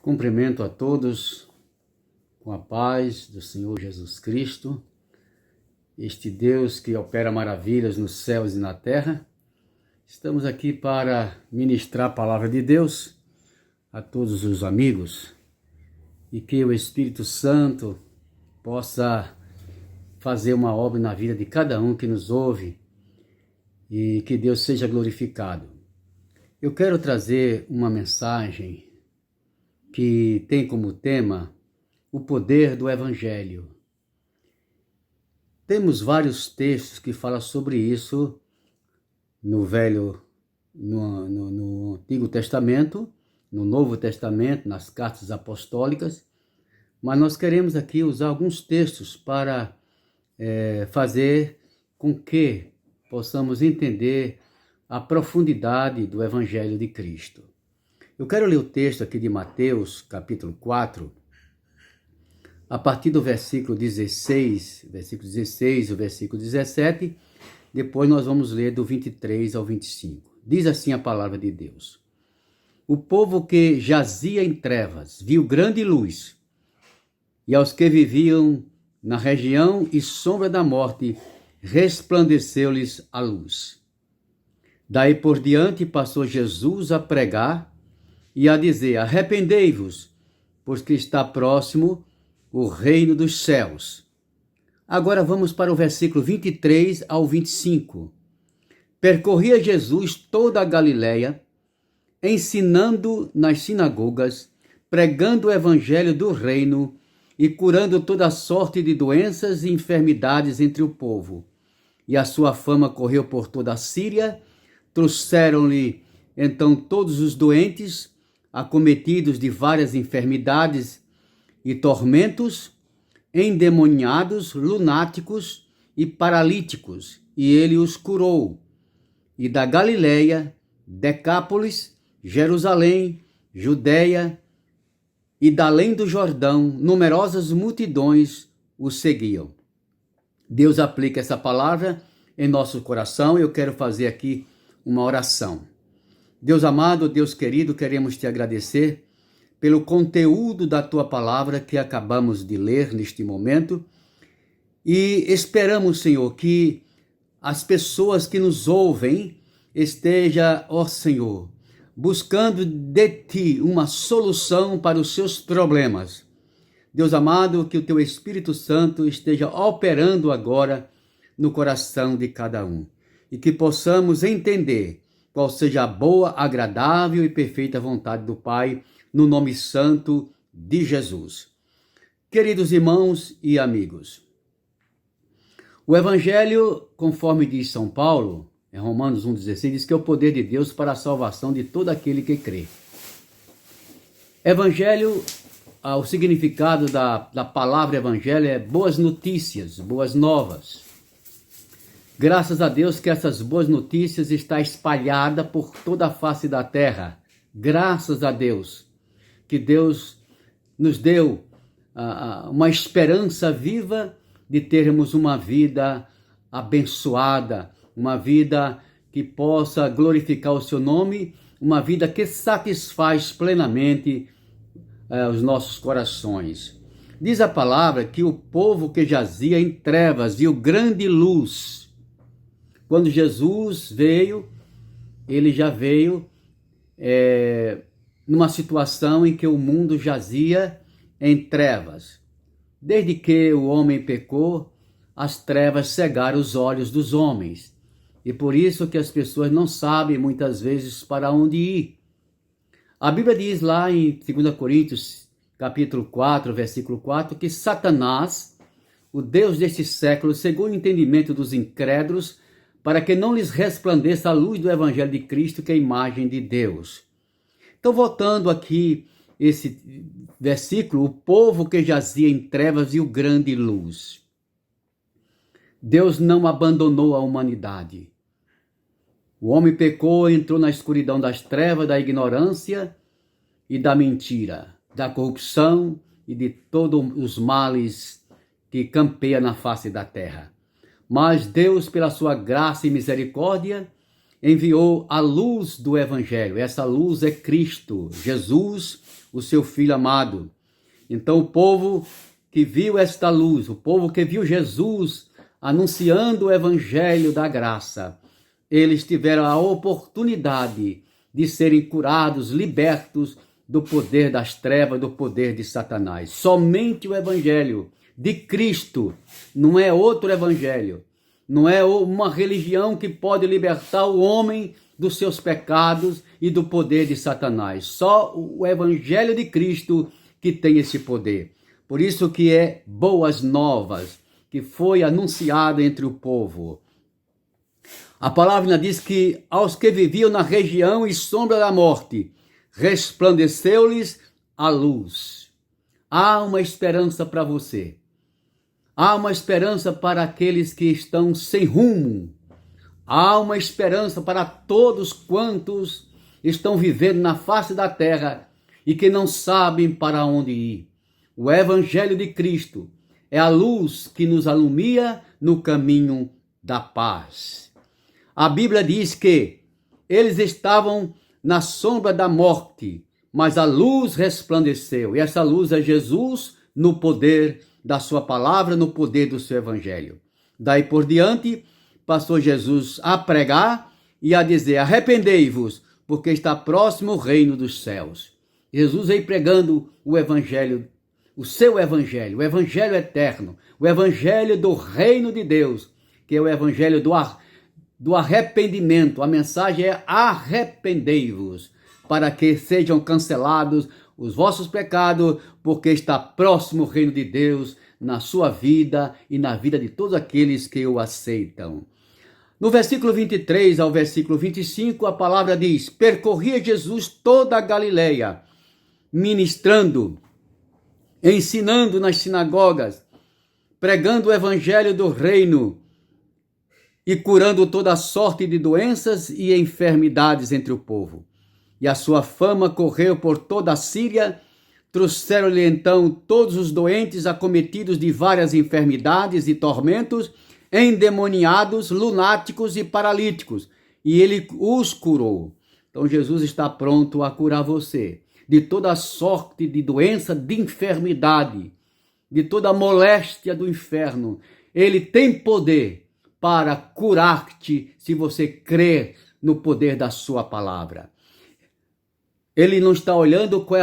Cumprimento a todos com a paz do Senhor Jesus Cristo, este Deus que opera maravilhas nos céus e na terra. Estamos aqui para ministrar a palavra de Deus a todos os amigos e que o Espírito Santo possa fazer uma obra na vida de cada um que nos ouve e que Deus seja glorificado. Eu quero trazer uma mensagem que tem como tema o poder do Evangelho. Temos vários textos que falam sobre isso no Antigo Testamento, no Novo Testamento, nas cartas apostólicas, mas nós queremos aqui usar alguns textos para fazer com que possamos entender a profundidade do Evangelho de Cristo. Eu quero ler o texto aqui de Mateus, capítulo 4, a partir do versículo 16, o versículo 17, depois nós vamos ler do 23 ao 25. Diz assim a palavra de Deus: O povo que jazia em trevas viu grande luz, e aos que viviam na região e sombra da morte, resplandeceu-lhes a luz. Daí por diante passou Jesus a pregar e a dizer: arrependei-vos, pois que está próximo o reino dos céus. Agora vamos para o versículo 23 ao 25. Percorria Jesus toda a Galileia, ensinando nas sinagogas, pregando o evangelho do reino e curando toda sorte de doenças e enfermidades entre o povo. E a sua fama correu por toda a Síria. Trouxeram-lhe então todos os doentes, acometidos de várias enfermidades e tormentos, endemoniados, lunáticos e paralíticos, e ele os curou. E da Galileia, Decápolis, Jerusalém, Judeia e da além do Jordão, numerosas multidões o seguiam. Deus aplica essa palavra em nosso coração. Eu quero fazer aqui uma oração. Deus amado, Deus querido, queremos te agradecer pelo conteúdo da tua palavra que acabamos de ler neste momento e esperamos, Senhor, que as pessoas que nos ouvem estejam, ó Senhor, buscando de ti uma solução para os seus problemas. Deus amado, que o teu Espírito Santo esteja operando agora no coração de cada um e que possamos entender qual seja a boa, agradável e perfeita vontade do Pai, no nome santo de Jesus. Queridos irmãos e amigos, o Evangelho, conforme diz São Paulo, em Romanos 1,16, diz que é o poder de Deus para a salvação de todo aquele que crê. Evangelho, o significado da palavra Evangelho é boas notícias, boas novas. Graças a Deus que essas boas notícias estão espalhadas por toda a face da terra. Graças a Deus que Deus nos deu uma esperança viva de termos uma vida abençoada, uma vida que possa glorificar o seu nome, uma vida que satisfaz plenamente os nossos corações. Diz a palavra que o povo que jazia em trevas viu grande luz. Quando Jesus veio, ele já veio numa situação em que o mundo jazia em trevas. Desde que o homem pecou, as trevas cegaram os olhos dos homens. E por isso que as pessoas não sabem muitas vezes para onde ir. A Bíblia diz lá em 2 Coríntios, capítulo 4, versículo 4, que Satanás, o Deus deste século, cegou o entendimento dos incrédulos, para que não lhes resplandeça a luz do Evangelho de Cristo, que é a imagem de Deus. Então, voltando aqui, esse versículo, o povo que jazia em trevas viu grande luz. Deus não abandonou a humanidade. O homem pecou e entrou na escuridão das trevas, da ignorância e da mentira, da corrupção e de todos os males que campeiam na face da terra. Mas Deus, pela sua graça e misericórdia, enviou a luz do Evangelho. Essa luz é Cristo, Jesus, o seu Filho amado. Então o povo que viu esta luz, o povo que viu Jesus anunciando o Evangelho da graça, eles tiveram a oportunidade de serem curados, libertos do poder das trevas, do poder de Satanás. Somente o Evangelho de Cristo, não é outro Evangelho, não é uma religião que pode libertar o homem dos seus pecados e do poder de Satanás. Só o Evangelho de Cristo que tem esse poder. Por isso que é boas novas, que foi anunciado entre o povo. A palavra diz que aos que viviam na região e sombra da morte, resplandeceu-lhes a luz. Há uma esperança para você. Há uma esperança para aqueles que estão sem rumo. Há uma esperança para todos quantos estão vivendo na face da terra e que não sabem para onde ir. O Evangelho de Cristo é a luz que nos alumia no caminho da paz. A Bíblia diz que eles estavam na sombra da morte, mas a luz resplandeceu. E essa luz é Jesus no poder da sua palavra, no poder do seu Evangelho. Daí por diante, passou Jesus a pregar e a dizer: arrependei-vos, porque está próximo o reino dos céus. Jesus veio pregando o Evangelho, o seu Evangelho, o Evangelho eterno, o Evangelho do reino de Deus, que é o Evangelho do arrependimento. A mensagem é: arrependei-vos, para que sejam cancelados os vossos pecados, porque está próximo o reino de Deus na sua vida e na vida de todos aqueles que o aceitam. No versículo 23 ao versículo 25, a palavra diz: percorria Jesus toda a Galileia, ministrando, ensinando nas sinagogas, pregando o evangelho do reino e curando toda sorte de doenças e enfermidades entre o povo. E a sua fama correu por toda a Síria. Trouxeram-lhe então todos os doentes acometidos de várias enfermidades e tormentos, endemoniados, lunáticos e paralíticos, e ele os curou. Então Jesus está pronto a curar você de toda sorte de doença, de enfermidade, de toda moléstia do inferno. Ele tem poder para curar-te se você crer no poder da sua palavra. Ele não está olhando qual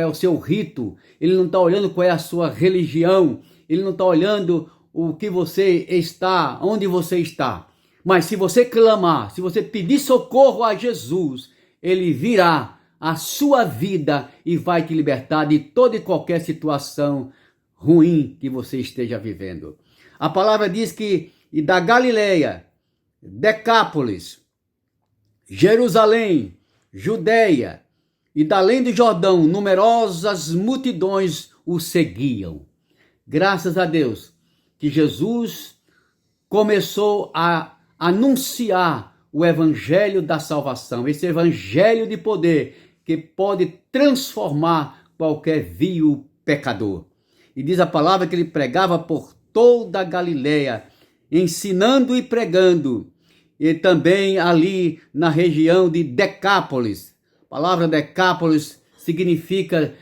é o seu rito, ele não está olhando qual é a sua religião, ele não está olhando o que você está, onde você está. Mas se você clamar, se você pedir socorro a Jesus, ele virá à sua vida e vai te libertar de toda e qualquer situação ruim que você esteja vivendo. A palavra diz que e da Galileia, Decápolis, Jerusalém, Judeia e da além do Jordão, numerosas multidões o seguiam. Graças a Deus que Jesus começou a anunciar o evangelho da salvação, esse evangelho de poder que pode transformar qualquer vil pecador. E diz a palavra que ele pregava por toda a Galileia, ensinando e pregando, e também ali na região de Decápolis. A palavra Decápolis significa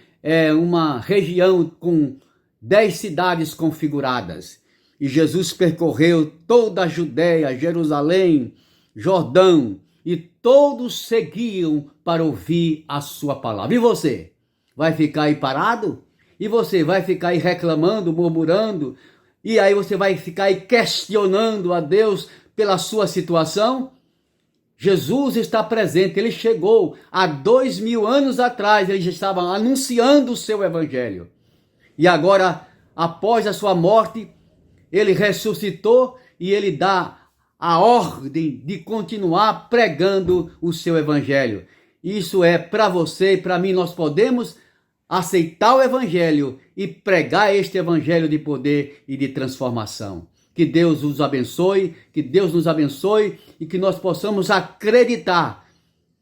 uma região com 10 cidades configuradas. E Jesus percorreu toda a Judeia, Jerusalém, Jordão, e todos seguiam para ouvir a sua palavra. E você? Vai ficar aí parado? E você vai ficar aí reclamando, murmurando? E aí você vai ficar aí questionando a Deus pela sua situação? Jesus está presente, ele chegou há 2000 anos atrás, ele já estava anunciando o seu evangelho. E agora, após a sua morte, ele ressuscitou e ele dá a ordem de continuar pregando o seu evangelho. Isso é para você e para mim. Nós podemos aceitar o evangelho e pregar este evangelho de poder e de transformação. Que Deus os abençoe, que Deus nos abençoe e que nós possamos acreditar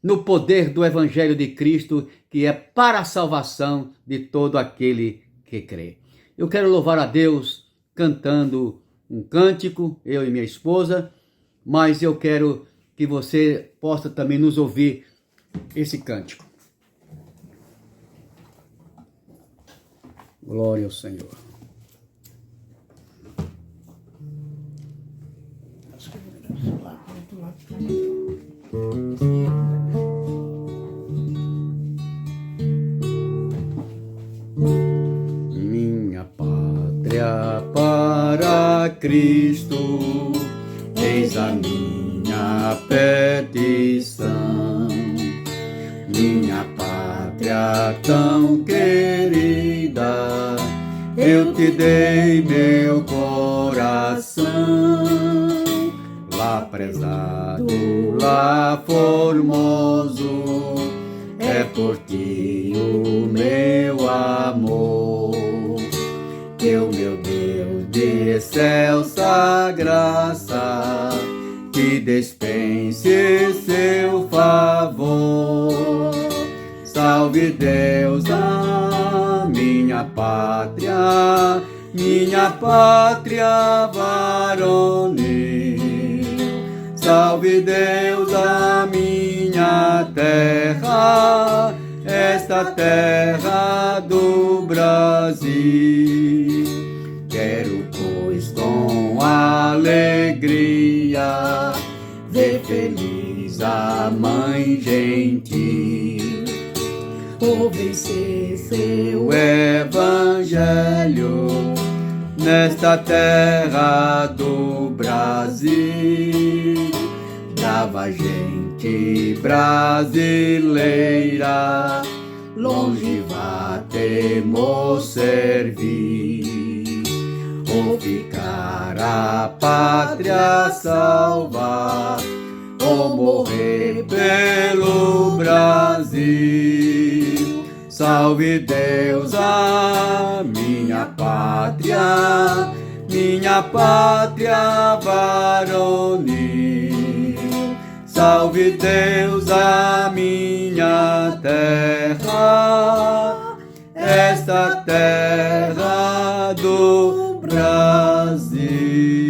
no poder do evangelho de Cristo, que é para a salvação de todo aquele que crê. Eu quero louvar a Deus cantando um cântico, eu e minha esposa, mas eu quero que você possa também nos ouvir esse cântico. Glória ao Senhor. Minha pátria para Cristo, eis a minha petição. Minha pátria tão querida, eu te dei meu coração. Lá prezado, lá formoso, é por ti o meu amor. Que o meu Deus de excelsa graça te dispense seu favor. Salve Deus a minha pátria varonil. Salve Deus a minha terra, esta terra do Brasil. Quero, pois, com alegria ver feliz a mãe gentil, obedecer seu evangelho nesta terra do Brasil. Brava gente brasileira, longe vá temo servir, ou ficar a pátria salvar, ou morrer pelo Brasil. Salve Deus a minha pátria varonil. Salve Deus a minha terra, esta terra do Brasil.